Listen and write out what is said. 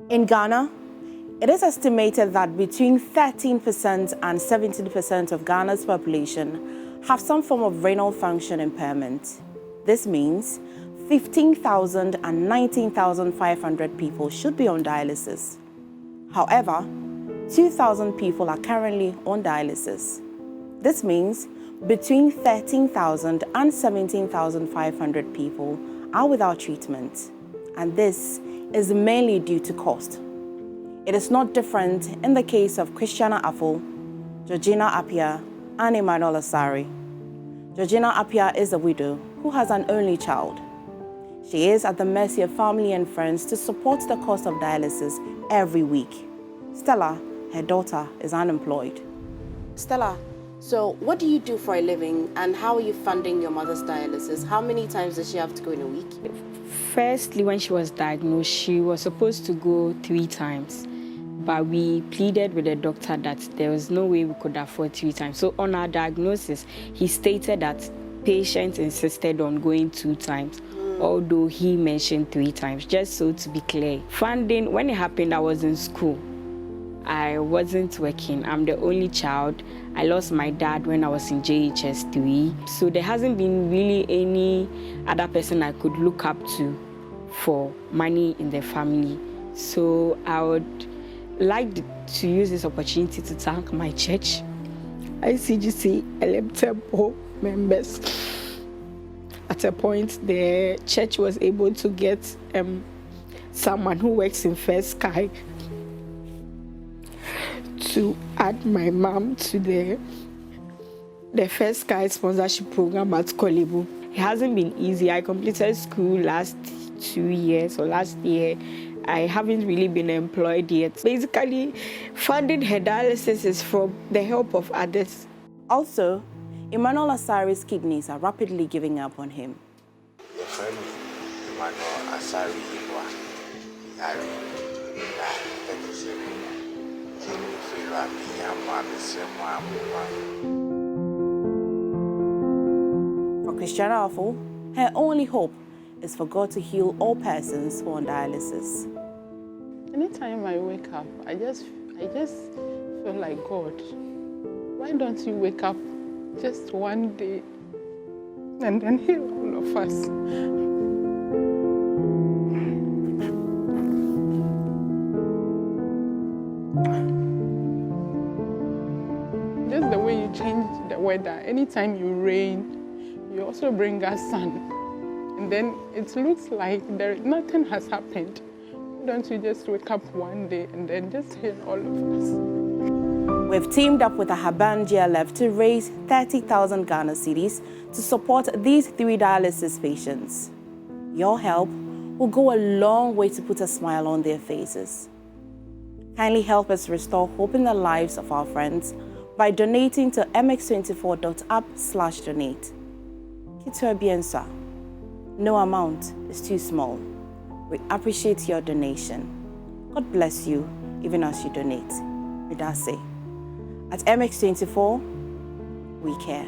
In Ghana, it is estimated that between 13% and 17% of Ghana's population have some form of renal function impairment. This means 15,000 and 19,500 people should be on dialysis. However, 2,000 people are currently on dialysis. This means between 13,000 and 17,500 people are without treatment, and this is mainly due to cost. It is not different in the case of Christiana Afful, Georgina Appiah, and Emmanuel Asare. Georgina Appiah is a widow who has an only child. She is at the mercy of family and friends to support the cost of dialysis every week. Stella, her daughter, is unemployed. Stella, so what do you do for a living and how are you funding your mother's dialysis? How many times does she have to go in a week? Firstly, when she was diagnosed, she was supposed to go 3 times. But we pleaded with the doctor that there was no way we could afford 3 times. So on our diagnosis, he stated that patients insisted on going 2 times, although he mentioned 3 times, just so to be clear. Funding, when it happened, I was in school. I wasn't working. I'm the only child. I lost my dad when I was in JHS 3. So there hasn't been really any other person I could look up to for money in the family. So I would like to use this opportunity to thank my church, ICGC, LM members. At a point, the church was able to get someone who works in First Sky to add my mom to the First Sky sponsorship program at Kolebu. It hasn't been easy. I completed school last 2 years or last year. I haven't really been employed yet. Basically, funding her dialysis is from the help of others. Also, Emmanuel Asare's kidneys are rapidly giving up on him. Your friend Emmanuel Asare For Christiana Afful, her only hope is for God to heal all persons who are on dialysis. Anytime I wake up, I just feel like, God, why don't you wake up just one day and then heal all of us? Just the way you change the weather, anytime you rain, you also bring us sun. And then it looks like nothing has happened. Why don't you just wake up one day and then just heal all of us? We've teamed up with Ahaban GLF to raise 30,000 Ghana cedis to support these 3 dialysis patients. Your help will go a long way to put a smile on their faces. Kindly help us restore hope in the lives of our friends by donating to mx24.app/donate. Kitua Biensa. No amount is too small. We appreciate your donation. God bless you even as you donate. Midase. At MX24, we care.